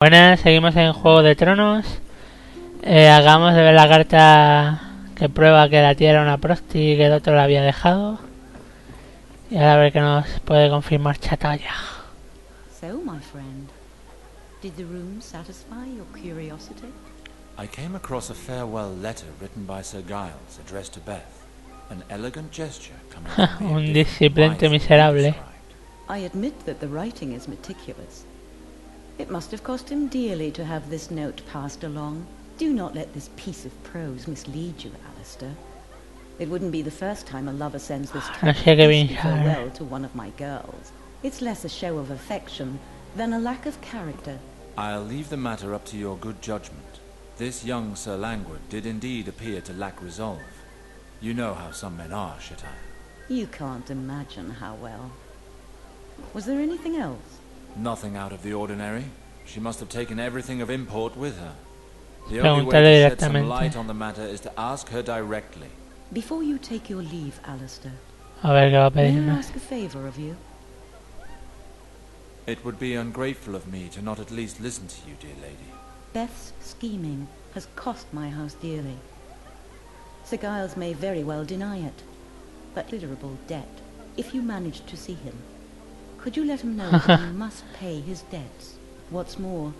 Buenas, seguimos en Juego de Tronos. Acabamos de ver la carta que prueba que la tía era una prosti y que el otro la había dejado. Y ahora a ver qué nos puede confirmar Chataya. So, my friend, did the room satisfy your curiosity? I came across a farewell letter written by Sir Giles addressed to Beth. An elegant gesture coming from me. Un disciplente miserable. I admit that the writing is meticulous. It must have cost him dearly to have this note passed along. Do not let this piece of prose mislead you, Alistair. It wouldn't be the first time a lover sends this farewell to one of my girls. It's less a show of affection than a lack of character. I'll leave the matter up to your good judgment. This young Sir Langwood did indeed appear to lack resolve. You know how some men are, Shataya. You can't imagine how well. Was there anything else? Nothing out of the ordinary. She must have taken everything of import with her. The only way to shed some light on the matter is to ask her directly. Before you take your leave, Alistair, may I ask a favor of you? It would be ungrateful of me to not at least listen to you, dear lady. Beth's scheming has cost my house dearly. Sir Giles may very well deny it, but considerable debt, if you manage to see him. Could you let him know that he must pay his debts? What's more,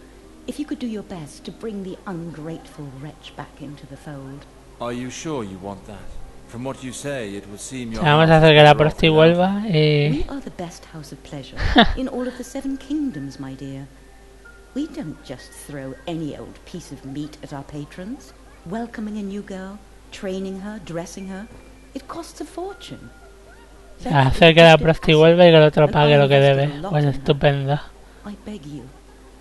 if you could do your best to bring the ungrateful wretch back into the fold. Are you sure you want that? From what you say, it would seem your Vamos a hacer que la prosti vuelva y... We are the best house of pleasure in all of the 7 kingdoms, my dear. We don't just throw any old piece of meat at our patrons. Welcoming a new girl, training her, dressing her, it costs a fortune. Hacer que la prosti vuelva y que el otro pague lo que debe. Pues estupendo. I beg you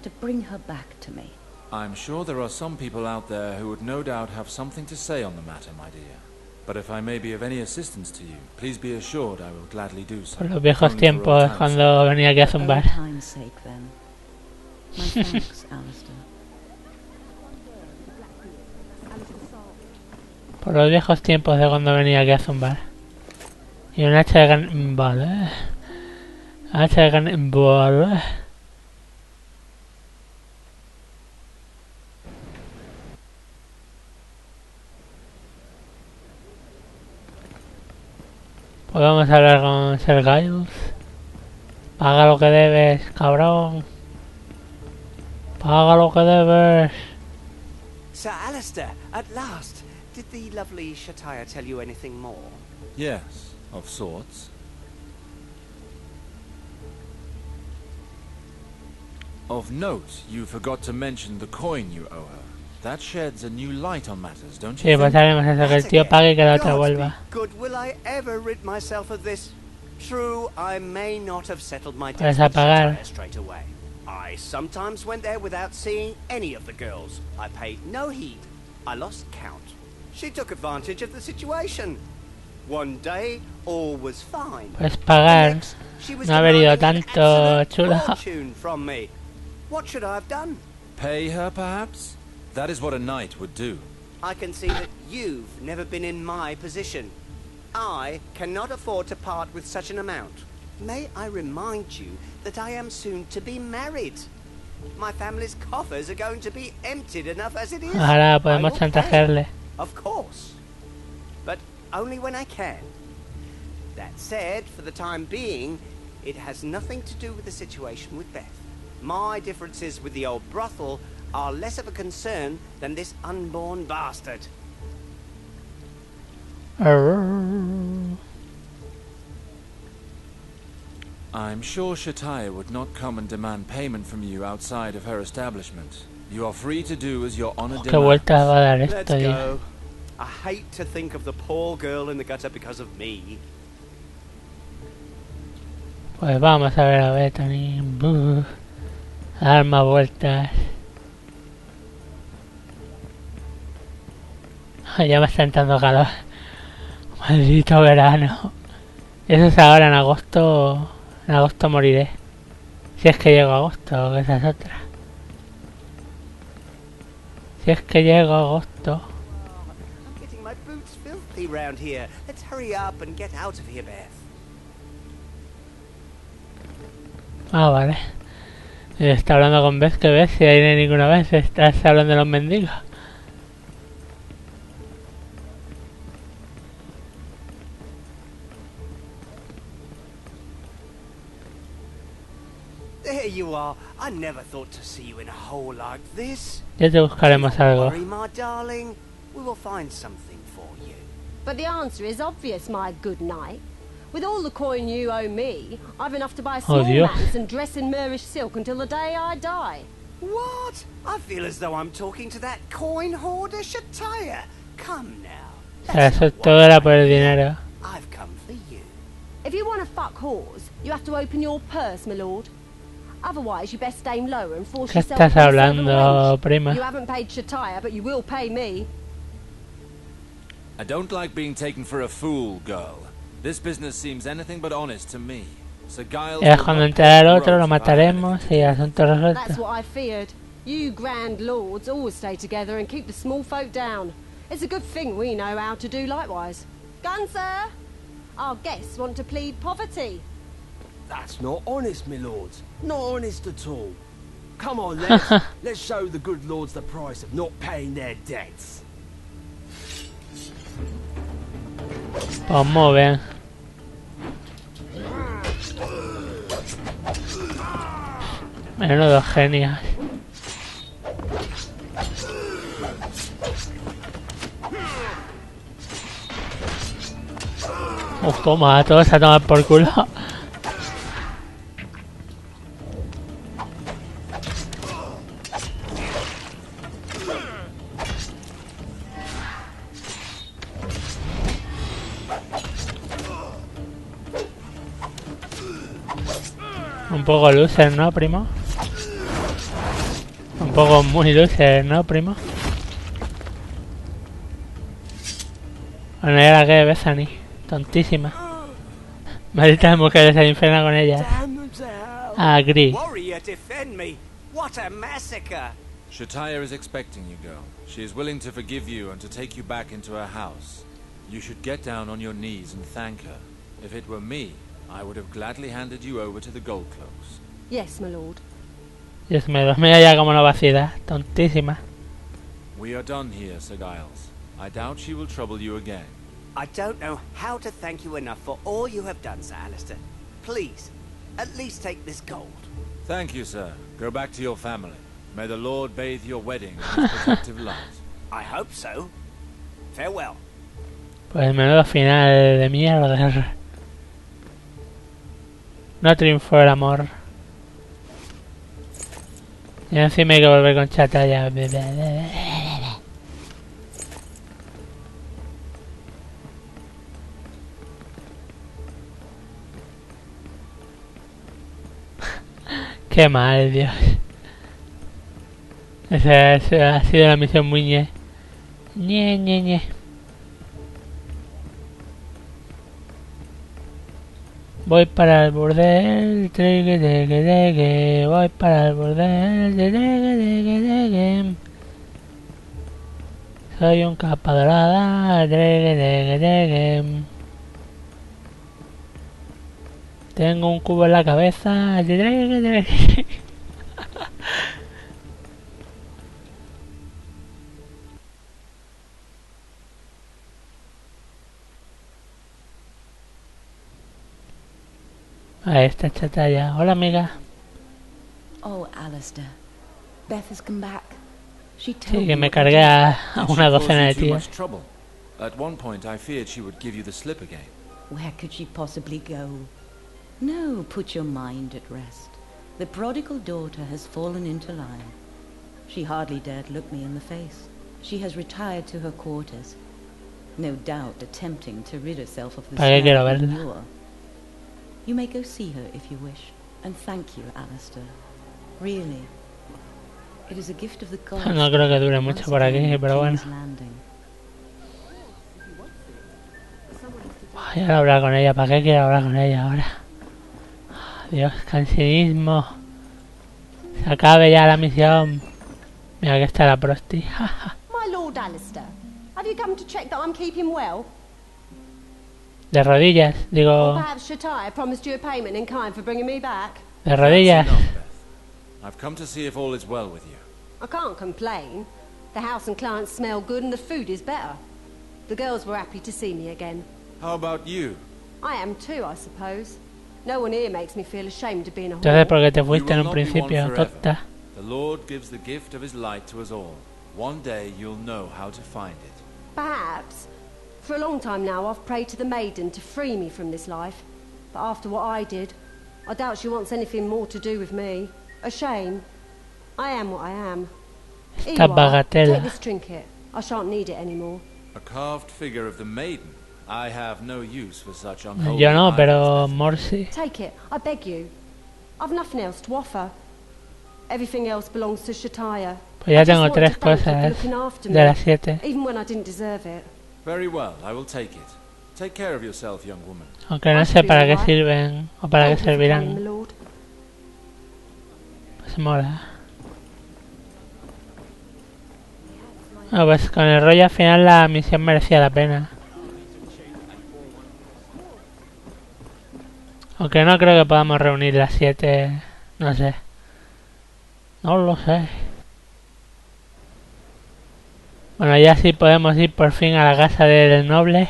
to bring her back to me. I'm sure there are some people out there who would no doubt have something to say on the matter, my dear. But if I may be of any assistance to you, please be assured I will gladly do so. Por los viejos tiempos cuando venía aquí a zumbar. For time's sake, then. My thanks, Alistair. Por los viejos tiempos de cuando venía aquí a zumbar. Y un hacha de gan... Vale. Hacha de gan... Vale. Pues vamos a hablar con Sir Giles. Paga lo que debes, cabrón. Paga lo que debes. Sir Alistair, at last. Did the lovely Shataya tell you anything more? Yes, of sorts. Of note, you forgot to mention the coin you owe her. That sheds a new light on matters, don't you? Sí, pues haremos eso, que el tío pague y que la otra vuelva. Good, will I ever rid myself of this? True, I may not have settled my Puedes debts with apagar. Shataya straight away. I sometimes went there without seeing any of the girls. I paid no heed. I lost count. She took advantage of the situation. One day, all was fine. Puedes pagar. Next, she was No haber ido demanding an tanto, absolute chula. fortune from me. What should I have done? Pay her, perhaps? That is what a knight would do. I can see that you've never been in my position. I cannot afford to part with such an amount. May I remind you that I am soon to be married. My family's coffers are going to be emptied enough as it is. Ahora podemos I will chantajearle. pay, of course. But only when I can. That said, for the time being, it has nothing to do with the situation with Beth. My differences with the old brothel are less of a concern than this unborn bastard. I'm sure Shataya would not come and demand payment from you outside of her establishment. You are free to do as your honor Qué vuelta va a dar Let's esto, tío. go. I hate to think of the poor girl in the gutter because of me. Pues vamos a ver a Bethany. A dar más vueltas. Ya me está entrando calor. Maldito verano. Eso es ahora en agosto. En agosto moriré. Si es que llego a agosto, que esa es otra. Si es que llego a agosto. I'm getting my boots filthy round here. Let's hurry up and get out of here, Beth. Ah, vale. Está hablando con Beth, que ves, si ahí no hay ninguna vez, estás hablando de los mendigos. There you are. I never thought to see you in a hole like this. Ya te buscaremos Don't algo. worry, my darling. We will find something for you. But the answer is obvious, my good knight. With all the coin you owe me, I've enough to buy small Dios. mats and dress in Moorish silk until the day I die. What? I feel as though I'm talking to that coin hoarder, Shataya. Come now. O sea, eso todo era por el dinero. I've come for you. If you want to fuck whores, you have to open your purse, my lord. Otherwise, you best aim lower and force ¿Qué yourself estás to serve a hablando, wench. prima? You haven't paid Shataya, but you will pay me. I don't like being taken for a fool, girl. This business seems anything but honest to me. Sir Giles Ya will cuando not entrara el break otro the lo ropes if I have mataremos anything y to do. asunto resuelto. That's what I feared. You grand lords always stay together and keep the small folk down. It's a good thing we know how to do likewise. Gun, sir! Our guests want to plead poverty. That's not honest, my lords. Not honest at all. Come on, let's show the good lords the price of not paying their debts. Pues muy bien. Menudo genios. Toma, todos a tomar por culo. Un poco loser, ¿no, primo? Un poco muy loser, ¿no, primo? Bueno, ¿y ahora qué, Bethany? Tontísima. Malditas mujeres al infierno con ellas. Damn them to hell. Agree. Warrior, defend me. What a massacre. Shataya is expecting you, girl. She is willing to forgive you and to take you back into her house. You should get down on your knees and thank her. If it were me, I would have gladly handed you over to the gold cloaks. Yes, my lord. Dios mío, mira ya como no vacida. Tontísima. We are done here, Sir Giles. I doubt she will trouble you again. I don't know how to thank you enough for all you have done, Sir Alistair. Please, at least take this gold. Thank you, sir. Go back to your family. May the Lord bathe your wedding in his protective light. I hope so. Farewell. Pues menudo final de mierda. No triunfó el amor. Y encima hay que volver con Chataya. Qué mal, Dios. Esa ha sido la misión muy ñe. Ñe. Voy para el burdel, voy para el burdel, soy un capa dorada, tengo un cubo en la cabeza, Ahí está Chataya. Hola, amiga. Oh, Alistair. Beth has come back. She told Sí, que me me what cargué a Did she una cause docena de you too tíos. much trouble? At one point, I feared she would give you the slip again. Where could she possibly go? No, put your mind at rest. The prodigal daughter has fallen into line. She hardly dared look me in the face. She has retired to her quarters. No doubt attempting to rid herself of the ¿Para qué quiero smell of verla? manure. You may go see her if you wish. And thank you, Alistair. Really. It is a gift of the gods. No creo que dure mucho Once por aquí, again, pero bueno. King's Landing. Ay, ahora hablar con ella. ¿Para qué quiero hablar con ella ahora? Dios, cansinismo. Se acabe ya la misión. Mira que está la prosti. My lord Alistair, have you come to check that I'm keeping well? De rodillas, Or digo, perhaps Shataya promised you a payment in kind for bringing me back? de rodillas. That's enough, Beth. I've come to see if all is well with you. I can't complain. The house and clients smell good and the food is better. The girls were happy to see me again. How about you? I am too, I suppose. No one here makes me feel ashamed of being a Entonces, whore. ¿por qué te You fuiste en will un not be one principio, forever. tonta? The Lord gives the gift of his light to us all. One day you'll know how to find it. Perhaps. For a long time now, I've prayed to the maiden to free me from this life. But after what I did, I doubt she wants anything more to do with me. A shame. I am what I am. Here Esta you are. bagatela. Take this trinket. I shan't need it anymore. A carved figure of the maiden. I have no use for such unholy Yo no, items. pero Morsi. Take it, I beg you. I've nothing else to offer. Everything else belongs to Shataya. Pues ya I just tengo want to tres thank you for cosas looking after de me, las 7. even when I didn't deserve it. Very well, I will take it. Take care of yourself, young woman. Aunque no sé para qué sirven o para qué Thank you for coming, my servirán. lord. Pues mola. Ah, pues con el rollo al final la misión merecía la pena. Aunque no creo que podamos reunir las 7. No sé. No lo sé. Bueno, ya sí podemos ir por fin a la casa del noble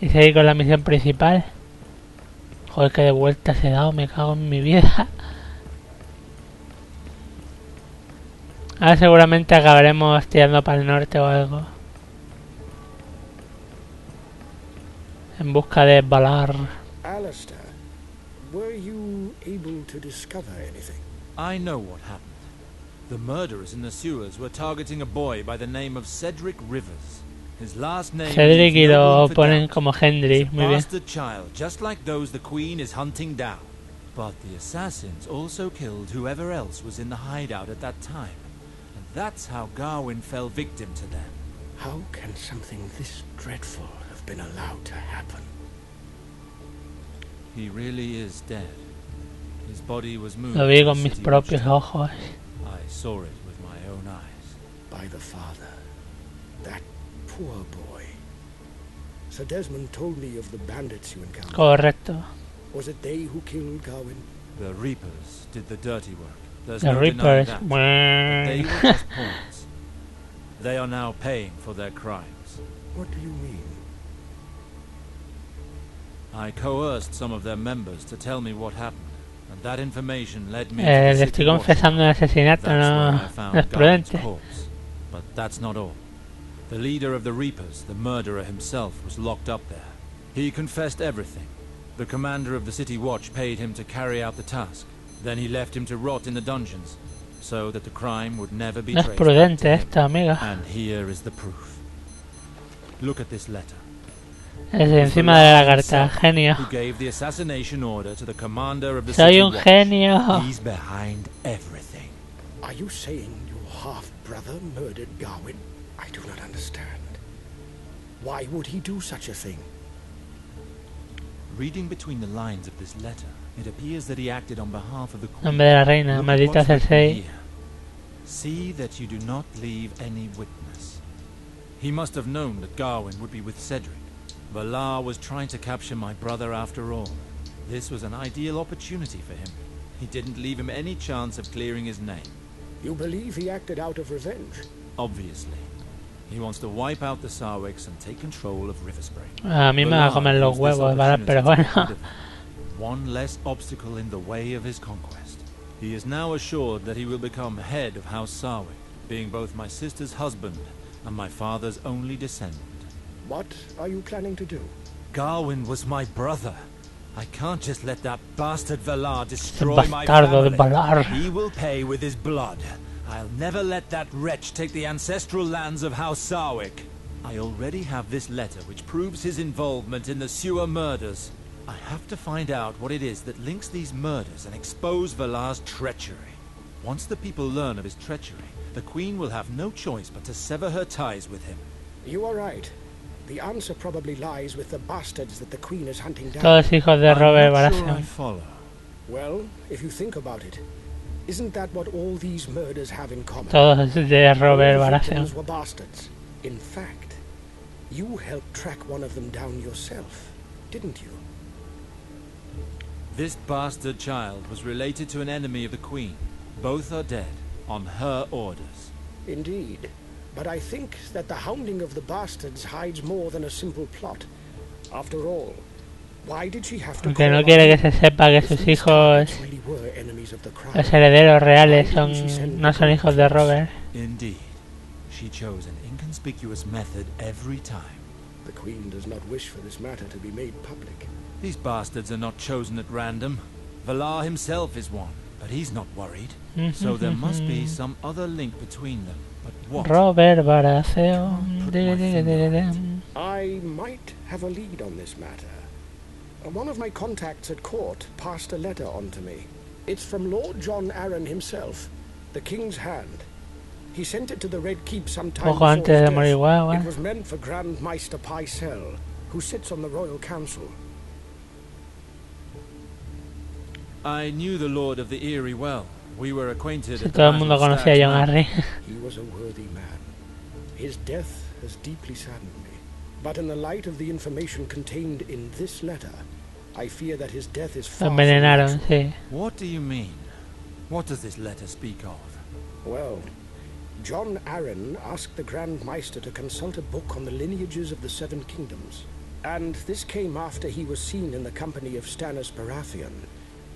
y seguir con la misión principal. Joder, que de vueltas he dado, me cago en mi vida. Ahora seguramente acabaremos tirando para el norte o algo. En busca de Valar. Alistair, were you able to discover anything? I know what happened. The murderers in the sewers were targeting a boy by the name of Cedric Rivers. His last name Cedric y leaves no lo room for ponen doubt. como Henry, He's a muy bien. bastard child, just like those the Queen is hunting down. But the assassins also killed whoever else was in the hideout at that time. And that's how Gawain fell victim to them. How can something this dreadful have been allowed to happen? He really is dead. His body was moved Lo vi to con the mis city propios watchtower. ojos. I saw it with my own eyes. By the father. That poor boy. Sir Desmond told me of the bandits you encountered. Correcto. Was it they who killed Gawain? The Reapers did the dirty work. There's The no denying Reapers. that. But they were just pawns. They are now paying for their crimes. What do you mean? I coerced some of their members to tell me what happened, and that information led me to Le the estoy city watch. confesando un asesinato, That's no, where I found no es Gawain's prudente. corpse. But that's not all. The leader of the Reapers, the murderer himself, was locked up there. He confessed everything. The commander of the city watch paid him to carry out the task. Then he left him to rot in the dungeons, so that the crime would never be No es traced back prudente to him. esto, amiga. And here is the proof. Look at this letter. Es encima de la carta. Genio. Who gave the assassination order to the commander of the Soy city un watch. genio. He's behind everything. Are you saying your half-brother murdered Gawain? I do not understand. Why would he do such a thing? Reading between the lines of this letter, it appears that he acted on behalf of the Queen. Nombre de la reina, Look at maldita what's written Cersei. here. See that you do not leave any witness. He must have known that Gawain would be with Cedric. Valar was trying to capture my brother after all. This was an ideal opportunity for him. He didn't leave him any chance of clearing his name. You believe he acted out of revenge? Obviously. He wants to wipe out the Sarwics and take control of Riverspring. A mí me va a comer los Valar used this huevos, ¿vale? Pero opportunity to bueno. get rid of him. One less obstacle in the way of his conquest. He is now assured that he will become head of House Sarwick, being both my sister's husband and my father's only descendant. What are you planning to do? Gawain was my brother. I can't just let that bastard Valar destroy my bastardo de family. Valar. He will pay with his blood. I'll never let that wretch take the ancestral lands of House Sarwick. I already have this letter which proves his involvement in the sewer murders. I have to find out what it is that links these murders and expose Valar's treachery. Once the people learn of his treachery, the Queen will have no choice but to sever her ties with him. You are right. The answer probably lies with the bastards that the Queen is hunting down. Todos hijos de Robert I'm not sure I Baratheon. follow. Well, if you think about it, isn't that what all these murders have in common? Todos de Robert All the Baratheon. victims were bastards. In fact, you helped track one of them down yourself, didn't you? This bastard child was related to an enemy of the Queen, Both are dead, on her orders. Indeed. But I think that the hounding of the bastards hides more than a simple plot. After all, why did she have to Porque no quiere que se sepa que sus hijos, los herederos reales, no son hijos de Robert. Indeed. She chose an inconspicuous method every time. The Queen does not wish for this matter to be made public. These bastards are not chosen at random. Valar himself is one, but he's not worried. So there must be some other link between them. But what? Robert Baratheon. I might have a lead on this matter. One of my contacts at court passed a letter on to me. It's from Lord John Arryn himself, the King's hand. He sent it to the Red Keep sometime before his death. It was meant for Grand Maester Pycelle, who sits on the Royal Council. I knew the Lord of the Eyrie well. We were acquainted at the Todo el mundo conocía a John Arryn. He was a worthy man. His death has deeply saddened me. But in the light of the information contained in this letter, I fear that his death is far from Envenenaron, sí. What do you mean? What does this letter speak of? Well, John Arryn asked the Grand Maester to consult a book on the lineages of the Seven Kingdoms. And this came after he was seen in the company of Stannis Baratheon,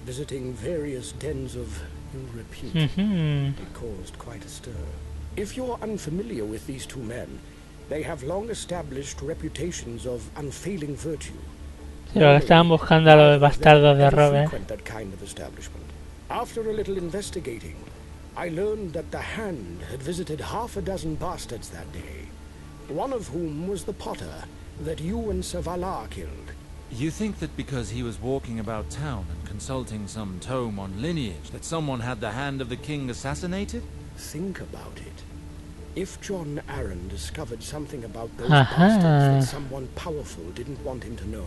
visiting various dens of ill repute. It caused quite a stir. If you're unfamiliar with these two men, they have long established reputations of unfailing virtue. Sí, lo que estaban buscando a los bastardos de Robert. That kind of establishment. After a little investigating, I learned that the Hand had visited half a dozen bastards that day, one of whom was the Potter that you and Sir Valar killed. You think that because he was walking about town and consulting some tome on lineage that someone had the hand of the king assassinated? Think about it. If John Arryn discovered something about those bastards that someone powerful didn't want him to know,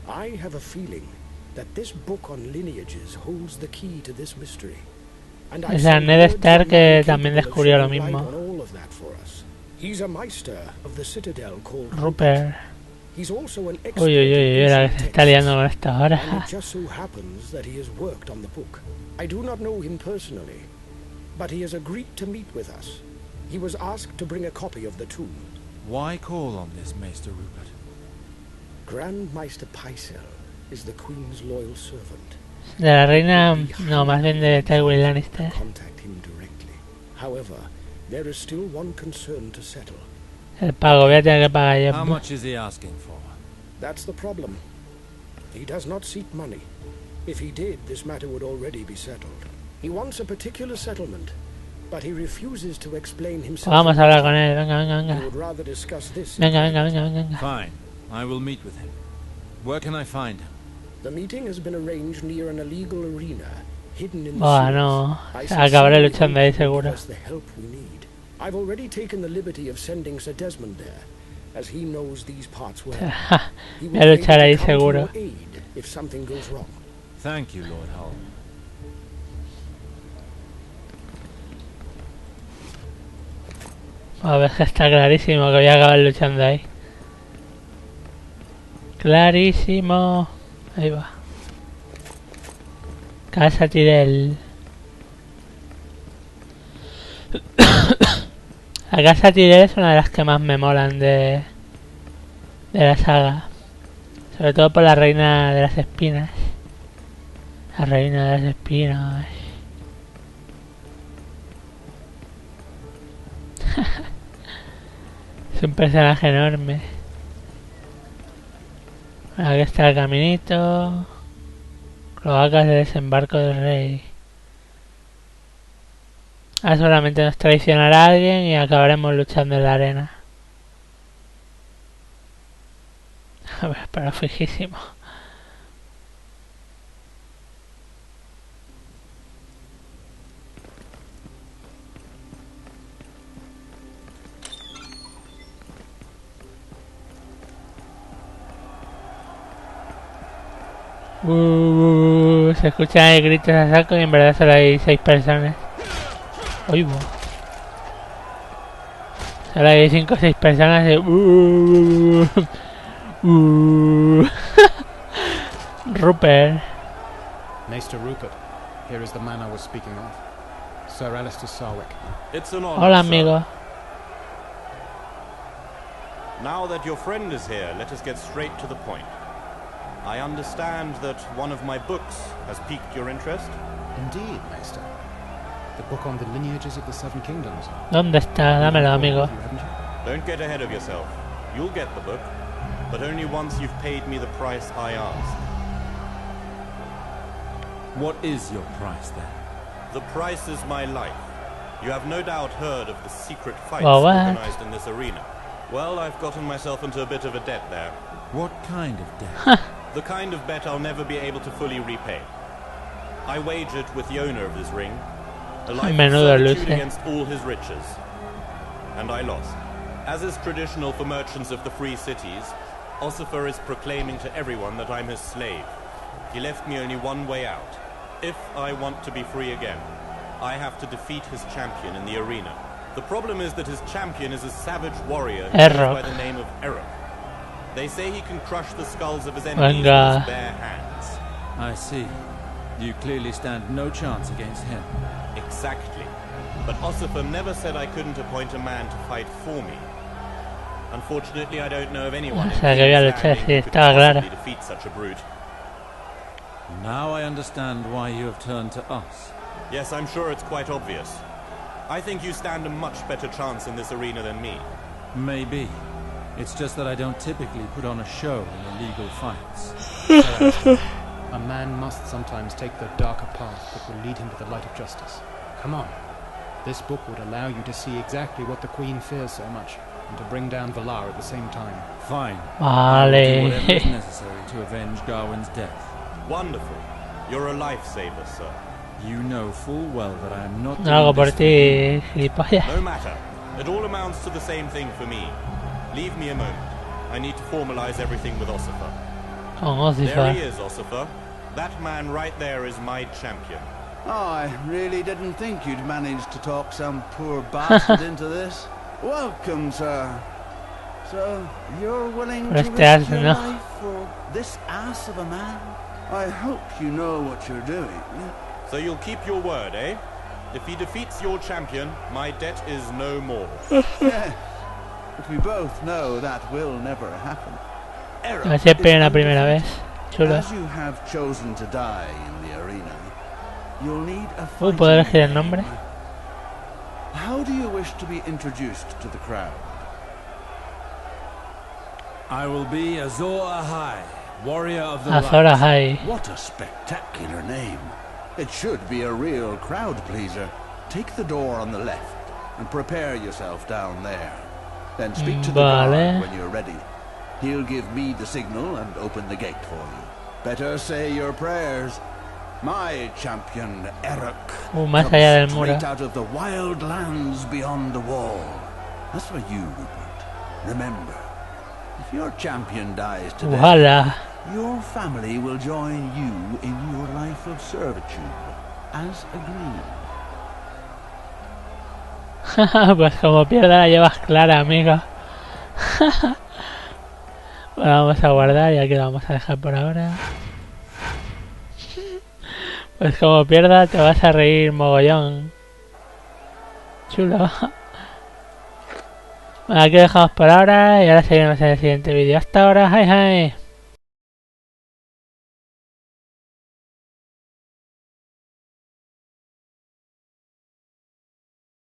I have a feeling that this book on lineages holds the key to this mystery. And O sea, Ned Stark que también descubrió lo mismo. He's a Meister of the Citadel called Rupert. He's also an expert. Uy, uy, uy, la que se está liando con esta hora. And it just so happens that he has worked on the book. I do not know him personally, but he has agreed to meet with us. He was asked to bring a copy of the tome. Why call on this Maester Rupert? Grand Maester Pycelle is the Queen's loyal servant. De la reina, no, más bien de Tywin Lannister. Contact him directly. However, there is still one concern to settle. El pago, voy a tener que pagar yo. How much is he asking for? That's the problem. He does not seek money. If he did, this matter would already be settled. He wants a particular settlement, but he refuses to explain himself. Vamos a hablar con él, venga, venga, venga. He would rather discuss this. Venga, venga, venga, venga. Fine, I will meet with him. Where can I find him? The meeting has been arranged near an illegal arena, hidden in the Bueno, acabaré luchando ahí seguro. the help we need. I've already taken the liberty of sending Sir Desmond there, as he knows these parts well. He will Voy a luchar ahí seguro. aid if something goes wrong. Thank you, Lord Hull. A ver, que está clarísimo que voy a acabar luchando ahí. Clarísimo. Ahí va. Casa Tyrell. La casa Tyrell es una de las que más me molan de la saga. Sobre todo por la reina de las espinas. La reina de las espinas. Es un personaje enorme. Aquí está el caminito. Cloacas de desembarco del rey. Ahora solamente nos traicionará alguien y acabaremos luchando en la arena. A ver, pero fijísimo. Se escuchan ahí gritos a saco y en verdad solo hay 6 personas. Oigo. Solo hay 5 o 6 personas de... Rupert. Maester Rupert, here is the man I was speaking of. Sir Alistair Sarwick. It's an honor, Hola, sir. amigo. Now that your friend is here, let us get straight to the point. I understand that one of my books has piqued your interest. Indeed, Maester. The book on the lineages of the Seven Kingdoms. ¿Dónde está? Dámelo, amigo. You haven't you? Don't get ahead of yourself. You'll get the book, but only once you've paid me the price I asked. What is your price, then? The price is my life. You have no doubt heard of the secret fights Well, what? organized in this arena. Well, I've gotten myself into a bit of a debt there. What kind of debt? The kind of bet I'll never be able to fully repay. I wagered with the owner of this ring a life of Menudo servitude luce. against all his riches. And I lost. As is traditional for merchants of the free cities, Ossifer is proclaiming to everyone that I'm his slave. He left me only one way out. If I want to be free again, I have to defeat his champion in the arena. The problem is that his champion is a savage warrior who goes by the name of Eric. They say he can crush the skulls of his enemies with his bare hands. I see. You clearly stand no chance against him. Exactly. But Ossifer never said I couldn't appoint a man to fight for me. Unfortunately, I don't know of anyone O sea, que voy a luchar, sí, who could estaba claro. possibly defeat such a brute. Now I understand why you have turned to us. Yes, I'm sure it's quite obvious. I think you stand a much better chance in this arena than me. Maybe. It's just that I don't typically put on a show in illegal fights. Sir Alistair, a man must sometimes take the darker path that will lead him to the light of justice. Come on. This book would allow you to see exactly what the Queen fears so much, and to bring down Valar at the same time. Fine. I will do Vale. whatever is necessary to avenge Garwin's death. Wonderful. You're a lifesaver, sir. You know full well that I am not No lo hago doing por this ti, gilipollas. No matter. It all amounts to the same thing for me. Leave me a moment. I need to formalize everything with Ossifer. Con There he Ossifer. is, Ossifer. That man right there is my champion. I really didn't think you'd manage to talk some poor bastard into this. Welcome, sir. So, you're willing Por to este risk asno. your life for this ass of a man? I hope you know what you're doing. So you'll keep your word, eh? If he defeats your champion, my debt is no more. Yeah, but we both know that will never happen. Eric, No se peguen la it's primera vez. Chulo. As you have chosen to die in the arena, you'll need a ¿Puedo fighting elegir el name. nombre? How do you wish to be introduced to the crowd? I will be Azor Ahai, warrior of the Azor light. Ahai. What a spectacular name. It should be a real crowd pleaser. Take the door on the left and prepare yourself down there. Then speak to the Vale. guard when you're ready. He'll give me the signal and open the gate for you. Better say your prayers. My champion, Eric, Más allá del comes muro. straight out of the wild lands beyond the wall. That's for you, Rupert. Remember, if your champion dies today, Ojalá. your family will join you in your life of servitude, as agreed. Pues como pierda la llevas clara, amigo. Bueno, vamos a guardar y aquí lo vamos a dejar por ahora. Pues como pierda te vas a reír mogollón. Chulo. Bueno, aquí lo dejamos por ahora y ahora seguimos en el siguiente vídeo. Hasta ahora, hi hi.